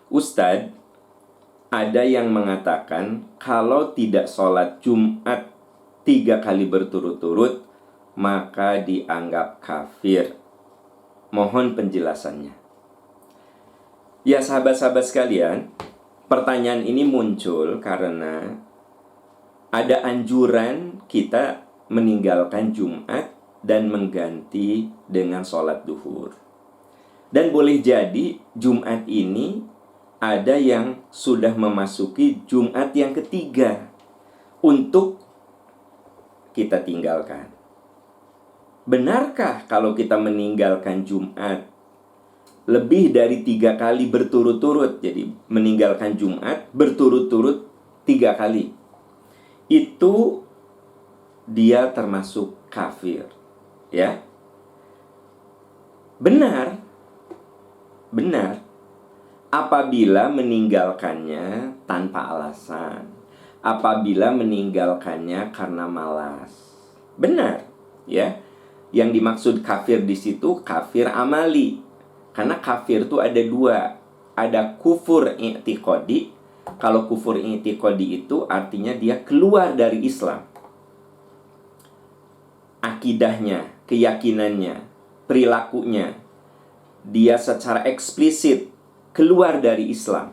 Ustadz, ada yang mengatakan kalau tidak sholat Jumat 3 kali berturut-turut, maka dianggap kafir. Mohon penjelasannya. Ya sahabat-sahabat sekalian, pertanyaan ini muncul karena ada anjuran kita meninggalkan Jumat dan mengganti dengan sholat duhur. Dan boleh jadi Jumat ini ada yang sudah memasuki Jumat yang ketiga untuk kita tinggalkan. Benarkah kalau kita meninggalkan Jumat lebih dari 3 kali berturut-turut? Jadi meninggalkan Jumat berturut-turut 3 kali, itu dia termasuk kafir. Ya, benar apabila meninggalkannya tanpa alasan, apabila meninggalkannya karena malas. Benar, ya. Yang dimaksud kafir di situ kafir amali. Karena kafir itu ada 2. Ada kufur i'tiqadi. Kalau kufur i'tiqadi itu artinya dia keluar dari Islam. Akidahnya, keyakinannya, perilakunya, dia secara eksplisit keluar dari Islam.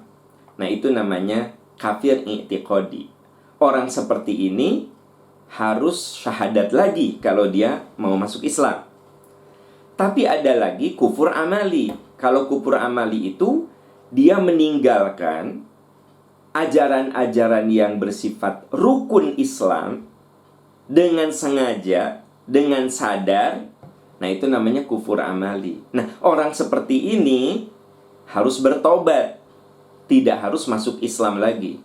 Nah, itu namanya kafir i'tiqadi. Orang seperti ini harus syahadat lagi kalau dia mau masuk Islam. Tapi ada lagi kufur amali. Kalau kufur amali itu dia meninggalkan ajaran-ajaran yang bersifat rukun Islam dengan sengaja, dengan sadar. Nah, itu namanya kufur amali. Nah, orang seperti ini harus bertobat, tidak harus masuk Islam lagi.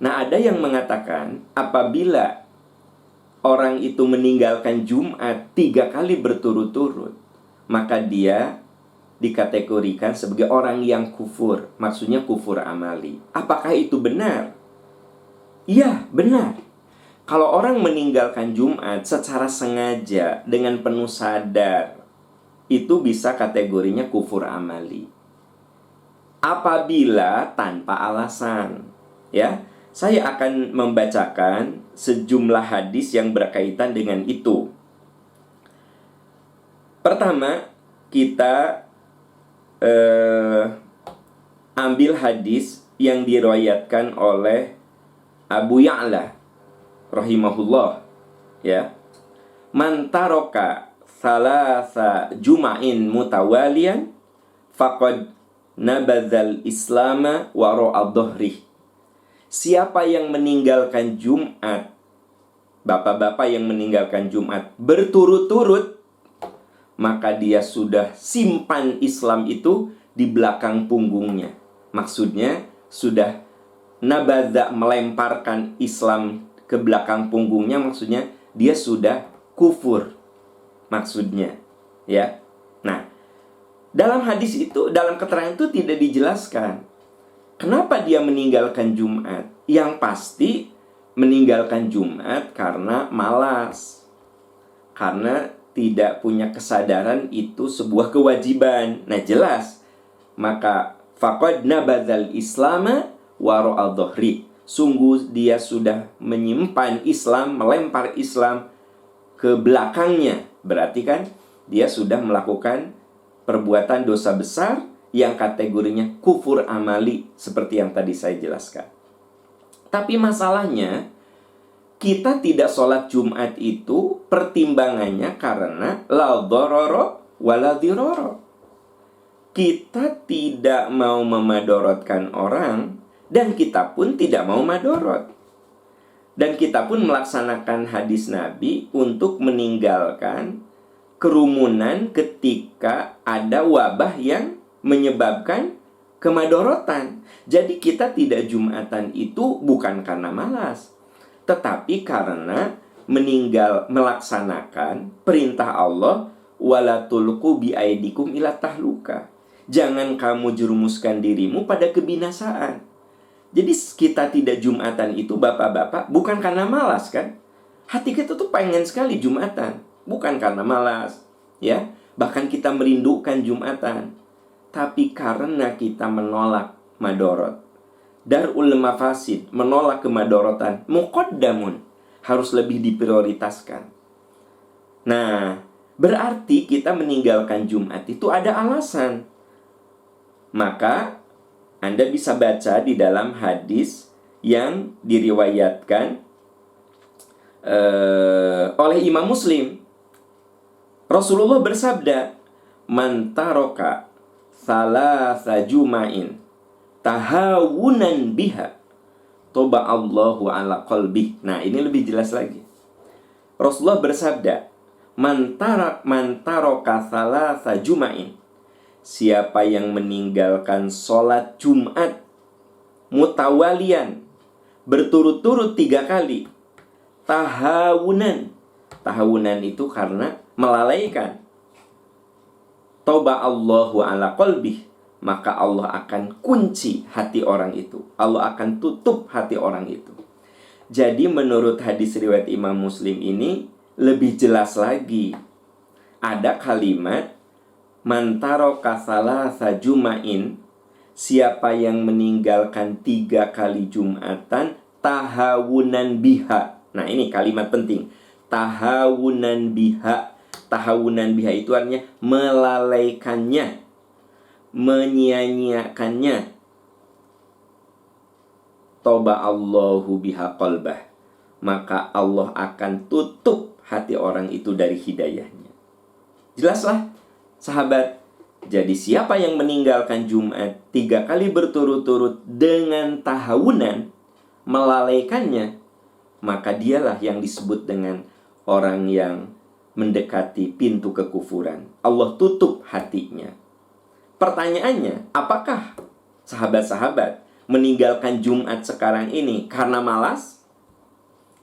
Nah, ada yang mengatakan apabila orang itu meninggalkan Jumat 3 kali berturut-turut, maka dia dikategorikan sebagai orang yang kufur. Maksudnya kufur amali. Apakah itu benar? Iya, benar. Kalau orang meninggalkan Jumat secara sengaja dengan penuh sadar, itu bisa kategorinya kufur amali. Apabila tanpa alasan, ya, saya akan membacakan sejumlah hadis yang berkaitan dengan itu. Pertama, kita ambil hadis yang diriwayatkan oleh Abu Ya'la rahimahullah, ya. Man taraka salasa juma'in mutawalian faqad nabadzal islama wara'a dhahri. Siapa yang meninggalkan Jumat, bapak-bapak yang meninggalkan Jumat berturut-turut, maka dia sudah simpan Islam itu di belakang punggungnya. Maksudnya sudah nabadza, melemparkan Islam ke belakang punggungnya, maksudnya dia sudah kufur. Maksudnya, ya. Nah, dalam hadis itu, dalam keterangan itu tidak dijelaskan kenapa dia meninggalkan Jumat. Yang pasti meninggalkan Jumat karena malas, karena tidak punya kesadaran itu sebuah kewajiban. Nah, jelas. Maka faqad nabadzal islama wara'a dhahri. Sungguh dia sudah menyimpan Islam, melempar Islam ke belakangnya. Berarti kan dia sudah melakukan perbuatan dosa besar yang kategorinya kufur amali, seperti yang tadi saya jelaskan. Tapi masalahnya, kita tidak sholat Jumat itu pertimbangannya karena la dharara wala dhirara. Kita tidak mau memadorotkan orang, dan kita pun tidak mau madorot. Dan kita pun melaksanakan hadis Nabi untuk meninggalkan kerumunan ketika ada wabah yang menyebabkan kemadorotan. Jadi kita tidak Jumatan itu bukan karena malas, tetapi karena melaksanakan perintah Allah, wala tulqu biaidikum ila tahluka. Jangan kamu jerumuskan dirimu pada kebinasaan. Jadi kita tidak Jumatan itu, bapak-bapak, bukan karena malas kan? Hati kita tuh pengen sekali Jumatan, bukan karena malas, ya. Bahkan kita merindukan Jumatan. Tapi karena kita menolak madorot. Darul mafasid, menolak kemadorotan, muqaddamun, harus lebih diprioritaskan. Nah, berarti kita meninggalkan Jumat itu ada alasan. Maka Anda bisa baca di dalam hadis yang diriwayatkan oleh Imam Muslim. Rasulullah bersabda, "Man taraka thalatha juma'in tahawunan biha, toba Allahu ala qalbih." Nah, ini lebih jelas lagi. Rasulullah bersabda, "Man taraka thalatha juma'in." Siapa yang meninggalkan sholat Jumat mutawalian, berturut-turut 3 kali, tahawunan. Tahawunan itu karena melalaikan. Toba Allahu ala qalbih, maka Allah akan kunci hati orang itu. Allah akan tutup hati orang itu. Jadi menurut hadis riwayat Imam Muslim ini lebih jelas lagi. Ada kalimat man taraka thalatha juma'in, siapa yang meninggalkan 3 kali Jumatan, tahawunan biha. Nah, ini kalimat penting. Tahawunan biha. Tahawunan biha itu artinya melalaikannya, menyia-nyiakannya. Toba Allahu biha qalbah, maka Allah akan tutup hati orang itu dari hidayahnya. Jelaslah, sahabat. Jadi siapa yang meninggalkan Jumat 3 kali berturut-turut dengan tahawunan, melalaikannya, maka dialah yang disebut dengan orang yang mendekati pintu kekufuran. Allah tutup hatinya. Pertanyaannya, apakah sahabat-sahabat meninggalkan Jumat sekarang ini karena malas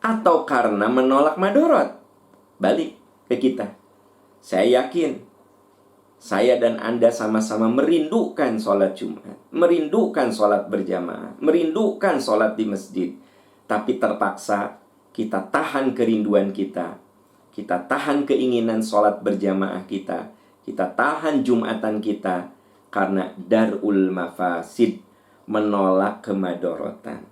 atau karena menolak madorot? Balik ke kita. Saya yakin saya dan Anda sama-sama merindukan sholat Jumat, merindukan sholat berjamaah, merindukan sholat di masjid. Tapi terpaksa kita tahan kerinduan kita tahan keinginan sholat berjamaah kita tahan Jumatan kita karena darul mafasid, menolak kemadorotan.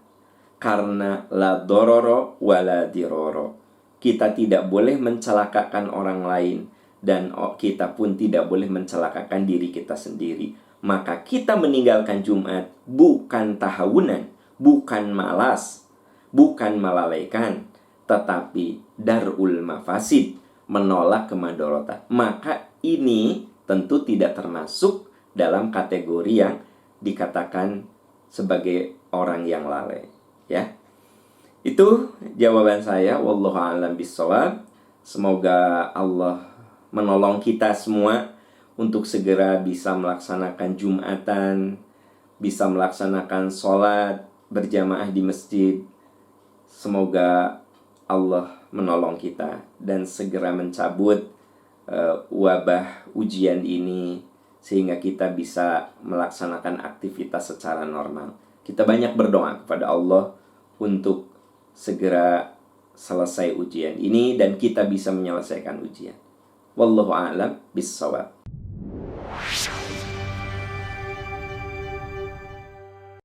Karena la dororo wala diroro, kita tidak boleh mencelakakan orang lain, dan kita pun tidak boleh mencelakakan diri kita sendiri. Maka kita meninggalkan Jumat bukan tahawunan, bukan malas, bukan melalaikan, tetapi darul mafasid, menolak kemadorotan. Maka ini tentu tidak termasuk dalam kategori yang dikatakan sebagai orang yang lalai, ya. Itu jawaban saya, wallahu a'lam bishawab. Semoga Allah menolong kita semua untuk segera bisa melaksanakan Jumatan, bisa melaksanakan sholat berjamaah di masjid. Semoga Allah menolong kita dan segera mencabut wabah ujian ini, sehingga kita bisa melaksanakan aktivitas secara normal. Kita banyak berdoa kepada Allah untuk segera selesai ujian ini dan kita bisa menyelesaikan ujian. Wallahu a'lam bishawab.